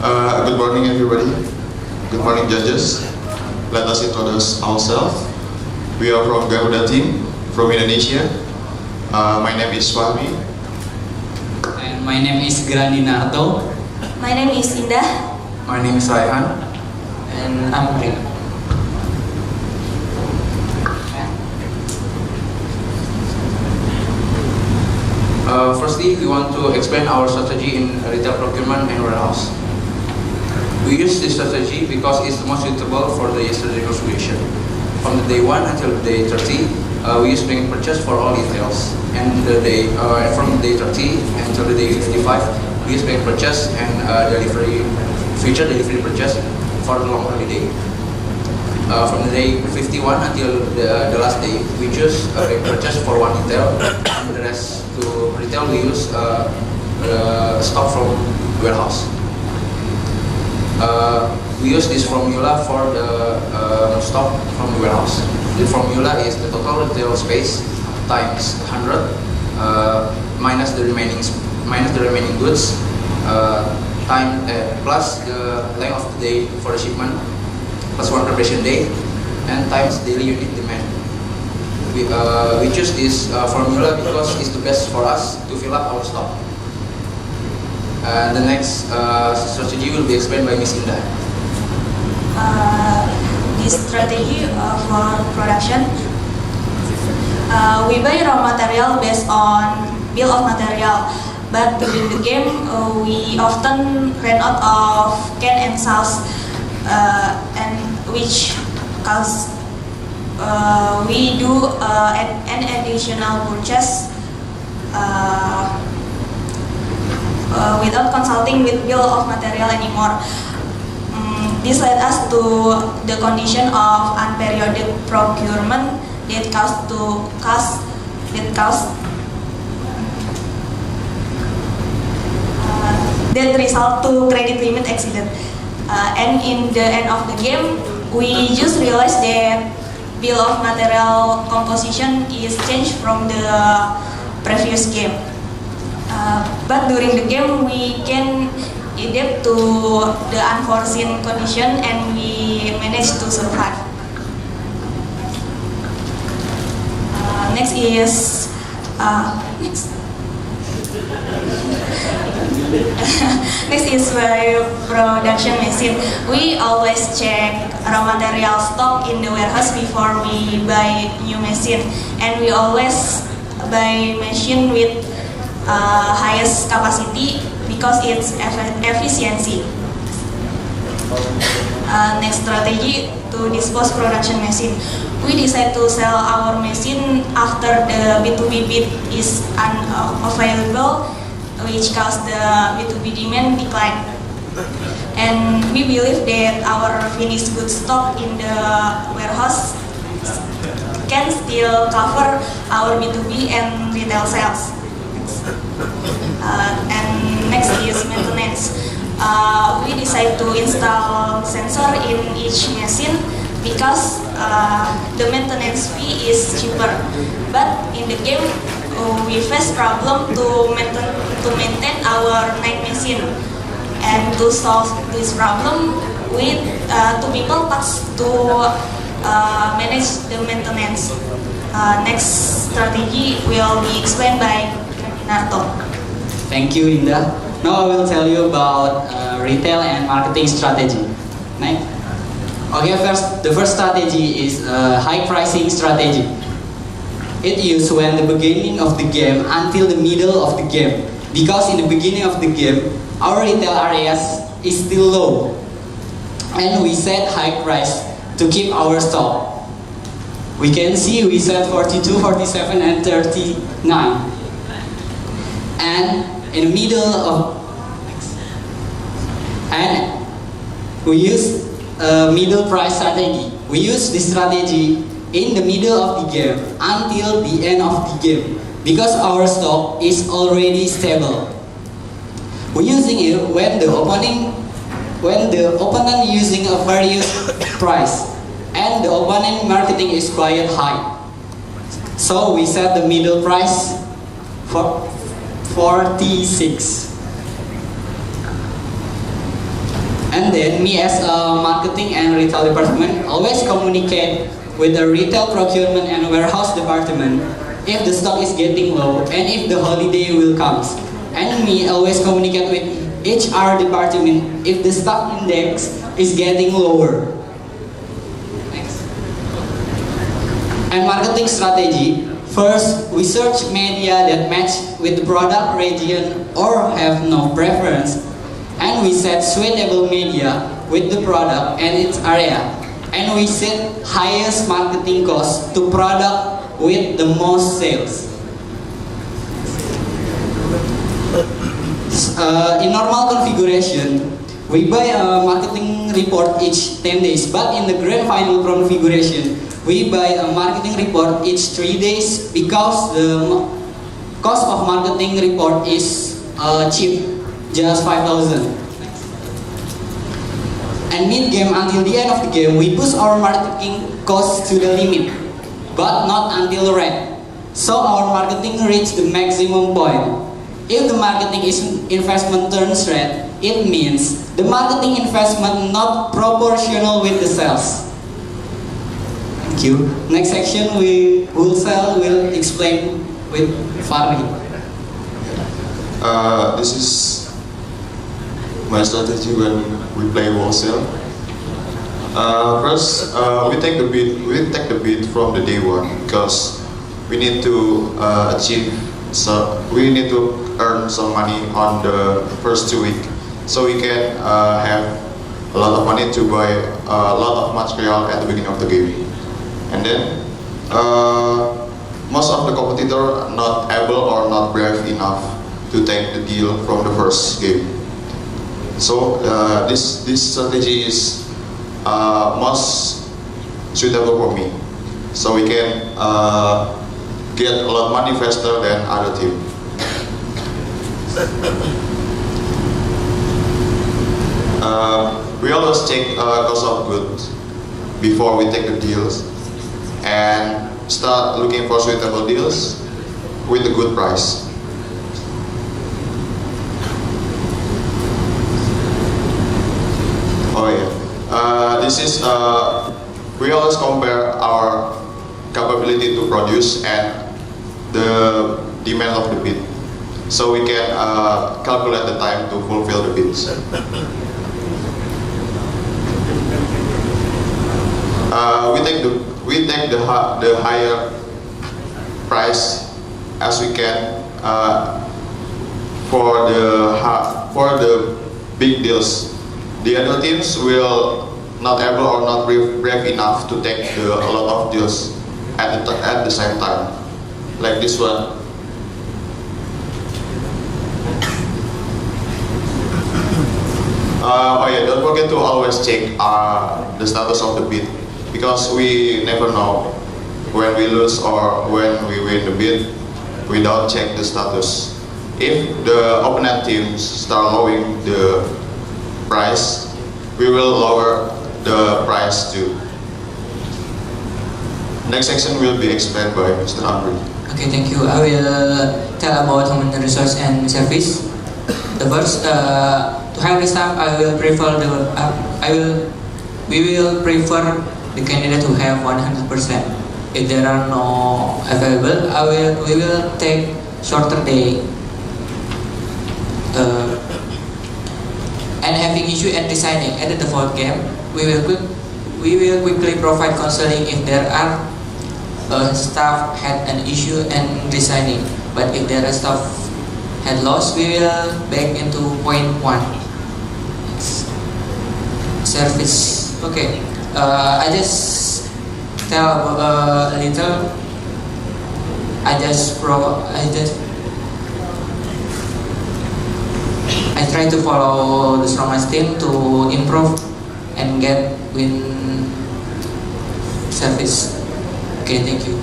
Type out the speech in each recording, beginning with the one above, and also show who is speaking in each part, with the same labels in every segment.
Speaker 1: Good morning, everybody. Good morning, judges. Let us introduce ourselves. We are from Garuda team from Indonesia. My name is Swami.
Speaker 2: And my name is Grandinarto.
Speaker 3: My name is Indah.
Speaker 4: My name is Raihan.
Speaker 2: And I'm Rin.
Speaker 4: Firstly, we want to explain our strategy in retail procurement and warehouse. We use this strategy because it's the most suitable for the strategic configuration. From the day 1 until day 30, we use bank purchase for all details. And from day 30 until the day 55, we use bank purchase and future delivery purchase for the long holiday. From the day 51 until the last day, we choose bank purchase for one detail, and the rest to retail we use stock from warehouse. We use this formula for the stock from the warehouse. The formula is the total retail space times 100 minus the remaining goods plus the length of the day for the shipment plus 1 preparation day and times daily unit demand. We choose this formula because it's the best for us to fill up our stock. The next strategy will be explained by Ms. Indah.
Speaker 3: This strategy for production, we buy raw material based on bill of material, but during the game we often ran out of can and sauce, and which cause we do an additional purchase without consulting with bill of material anymore. This led us to the condition of unperiodic procurement that that result to credit limit exceeded. And in the end of the game, we just realized that bill of material composition is changed from the previous game. But during the game, we can adapt to the unforeseen condition and we managed to survive. Next is next is by production machine. We always check raw material stock in the warehouse before we buy new machine, and we always buy machine with highest capacity because it's efficiency. Next strategy to dispose production machine. We decide to sell our machine after the B2B bid is unavailable, which caused the B2B demand decline. And we believe that our finished goods stock in the warehouse can still cover our B2B and retail sales. And next is maintenance. We decide to install sensor in each machine because the maintenance fee is cheaper. But in the game, we face problem to maintain our night machine. And to solve this problem, we two people tasked to manage the maintenance. Next strategy will be explained by Nato.
Speaker 2: Thank you, Indah. Now I will tell you about retail and marketing strategy. Next. Okay, the first strategy is high pricing strategy. It used when the beginning of the game until the middle of the game. Because in the beginning of the game, our retail areas is still low. And we set high price to keep our stock. We can see we set 42, 47 and 39. And in the middle of, and we use middle price strategy. We use this strategy in the middle of the game until the end of the game because our stock is already stable. We're using it when the opponent using a various price and the opponent marketing is quite high. So we set the middle price for 46. And then me as a marketing and retail department always communicate with the retail procurement and warehouse department if the stock is getting low and if the holiday will come. And me always communicate with HR department if the stock index is getting lower. Next. And marketing strategy. First, we search media that match with the product region or have no preference. And we set suitable media with the product and its area. And we set highest marketing cost to product with the most sales. In normal configuration, we buy a marketing report each 10 days, but in the grand final configuration, we buy a marketing report each 3 days because the cost of marketing report is cheap, just 5,000. And mid-game, until the end of the game, we push our marketing costs to the limit, but not until red. So our marketing reach the maximum point. If the marketing investment turns red, it means the marketing investment not proportional with the sales. Thank you. Next section will explain with Farhi.
Speaker 1: This is my strategy when we play wholesale. First, we take the beat from the day one because we need to we need to earn some money on the first 2 weeks, so we can have a lot of money to buy a lot of material at the beginning of the game. And then most of the competitors are not able or not brave enough to take the deal from the first game. So this strategy is most suitable for me. So we can get a lot of money faster than other team. We always check cost of goods before we take the deals and start looking for suitable deals with a good price. Oh yeah, this is we always compare our capability to produce and the demand of the bid, so we can calculate the time to fulfill the bids. We take the higher price as we can for the big deals. The other teams will not able or not brave enough to take a lot of deals at the same time, like this one. Oh yeah, don't forget to always check the status of the bid, because we never know when we lose or when we win the bid without check the status. If the opponent teams start lowering the price, we will lower the price too. Next section will be explained by Mr. Amri.
Speaker 5: Okay, thank you. I will tell about human resource and service. The first, to hire staff, we will prefer the candidate who have 100%. If there are no available, we will take shorter day. And having issue and designing at the default game, we will quickly provide counseling if there are staff had an issue and designing. But if there are staff had lost, we will back into point 1. Service. Okay. I just tell a little. I try to follow the strongest team to improve and get win service. Okay, thank you.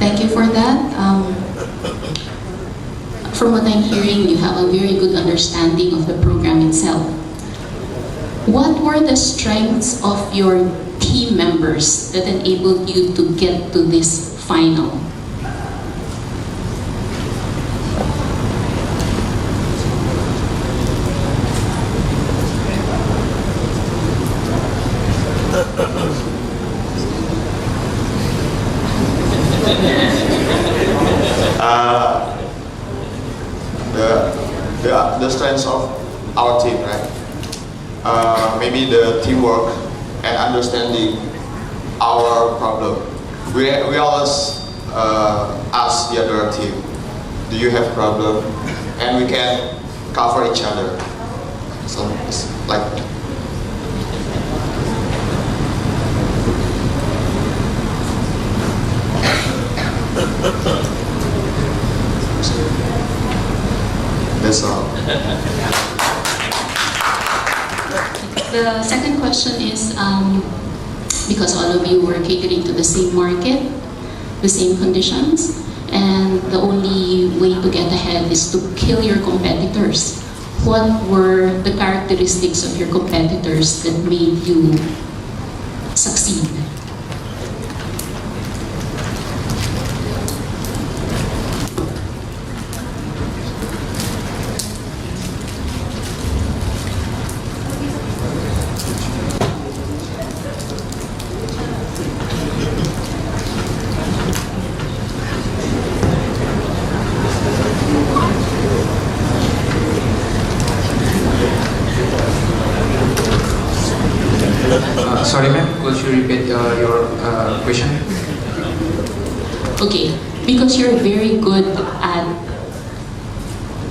Speaker 6: Thank you for that. From what I'm hearing, you have a very good understanding of the program itself. What were the strengths of your team team members that enabled you to get to this final?
Speaker 1: The strengths of our team, right? Maybe the teamwork and understanding our problem. We always ask the other team, do you have problem? And we can cover each other. So it's like that's all.
Speaker 6: The second question is, because all of you were catering to the same market, the same conditions, and the only way to get ahead is to kill your competitors. What were the characteristics of your competitors that made you succeed?
Speaker 4: Sorry ma'am, could you repeat your question?
Speaker 6: Okay, because you're very good at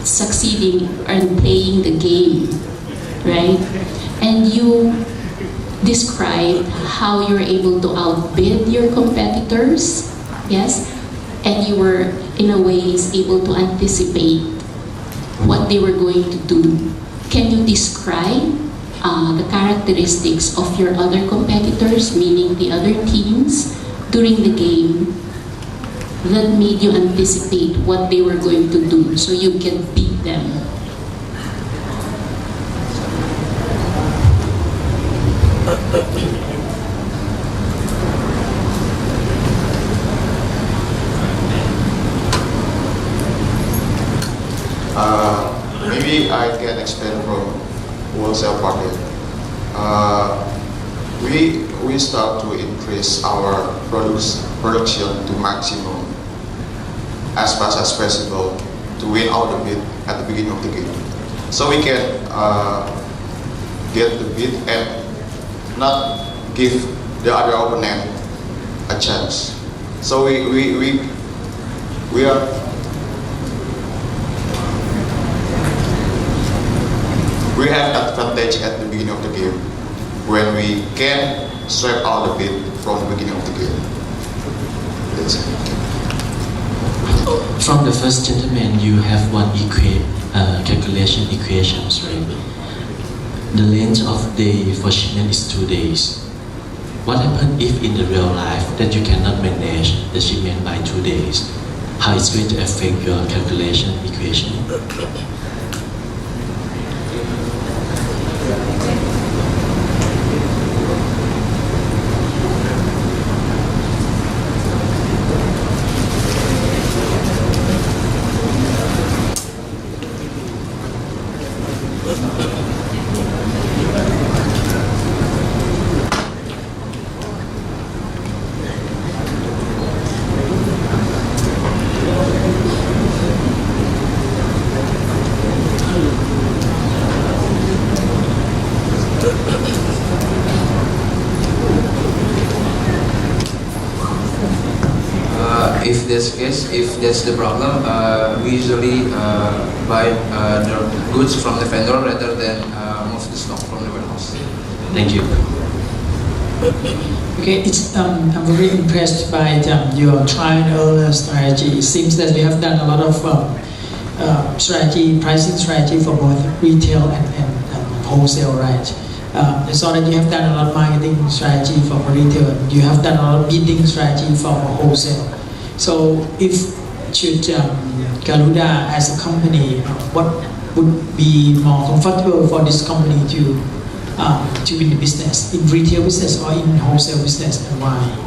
Speaker 6: succeeding and playing the game, right? And you described how you're able to outbid your competitors, yes? And you were, in a way, able to anticipate what they were going to do. Can you describe the characteristics of your other competitors, meaning the other teams, during the game that made you anticipate what they were going to do so you can beat them?
Speaker 1: Maybe I can explain from wholesale market. We start to increase our production to maximum as fast as possible to win out the bid at the beginning of the game. So we can get the bid and not give the other opponent a chance. So we have advantage at the beginning of the game when we can sweep out the bid from the beginning of the game. That's it.
Speaker 7: From the first gentleman, you have one calculation equations, right? The length of day for shipment is 2 days. What happens if in the real life that you cannot manage the shipment by 2 days? How it's going to affect your calculation equation?
Speaker 4: If that's the case, if that's the problem, we usually buy the goods from the vendor rather than move the stock from the warehouse.
Speaker 7: Thank you.
Speaker 8: Okay, I'm very impressed by your trial and error strategy. It seems that you have done a lot of pricing strategy for both retail and wholesale, right? I saw that you have done a lot of marketing strategy for retail. You have done a lot of bidding strategy for wholesale. So if Garuda as a company, what would be more comfortable for this company to to win the business in retail business or in wholesale business, and why?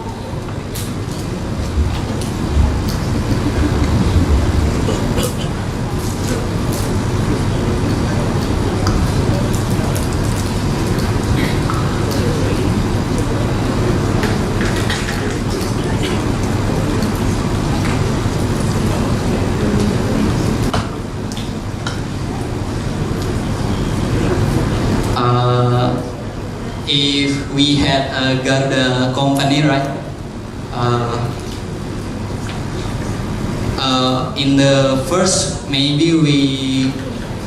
Speaker 2: If we had a Garuda company, right? In the first, maybe we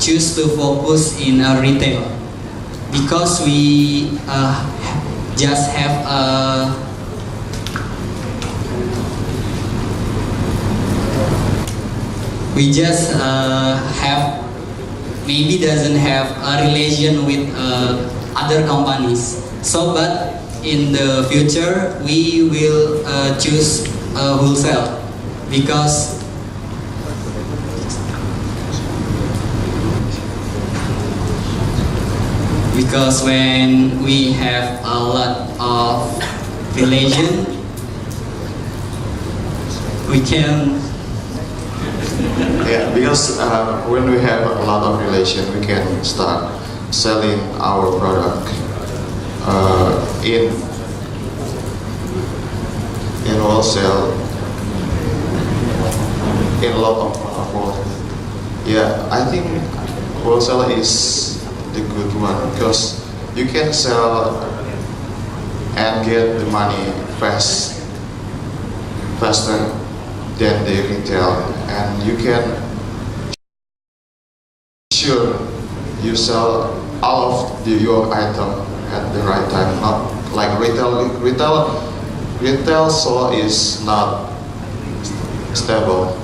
Speaker 2: choose to focus in a retail because we just have have maybe doesn't have a relation with other companies. So, but in the future we will choose wholesale because when we have a lot of relation, we can.
Speaker 1: Yeah, because when we have a lot of relation, we can start selling our product in wholesale in a lot of world. Yeah, I think wholesale is the good one because you can sell and get the money faster than the retail, and you can sure you sell all of your item at the right time, not like retail so is not stable.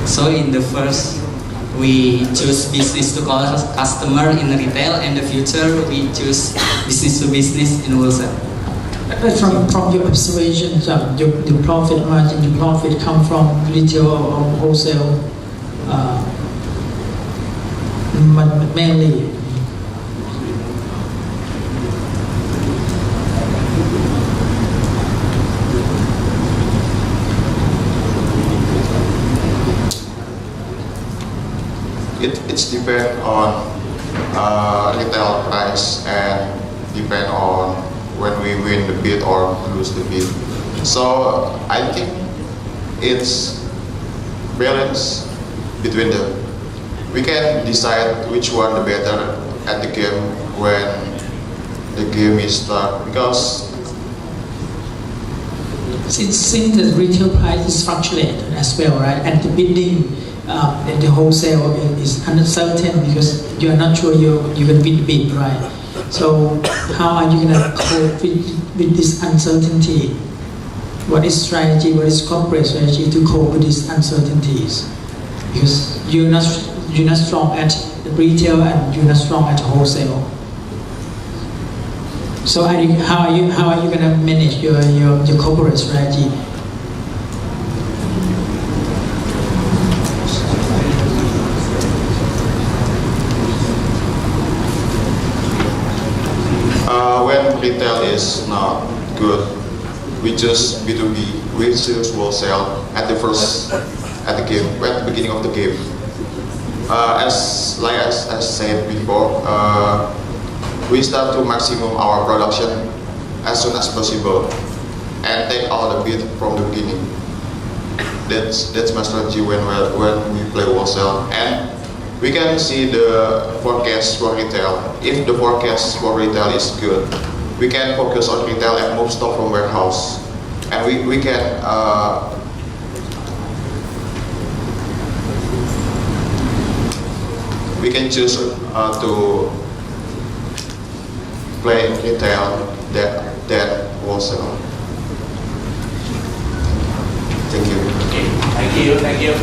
Speaker 2: So in the first, we choose business to customer in retail, and the future we choose business to business in wholesale.
Speaker 8: From your observations, your profit margin, your profit come from retail or wholesale, mainly.
Speaker 1: It's depend on retail price and depend on when we win the bid or lose the bid. So I think it's balance between them. We can decide which one the better at the game when the game is start, because
Speaker 8: since the retail price is fluctuate as well, right? At the bidding, the wholesale is uncertain because you are not sure you can win the bid, right? So how are you gonna cope with this uncertainty? What is strategy? What is corporate strategy to cope with these uncertainties? Because you're not strong at retail and you're not strong at wholesale. So how are you gonna manage your corporate strategy?
Speaker 1: When retail is not good, we choose B2B, we choose wholesale at the game, at the beginning of the game. As I said before, we start to maximum our production as soon as possible and take all the bid from the beginning. That's my strategy when we play wholesale. And we can see the forecast for retail. If the forecast for retail is good, we can focus on retail and move stock from warehouse. And we can choose to play retail that wholesale. Thank you.
Speaker 9: Okay. Thank you.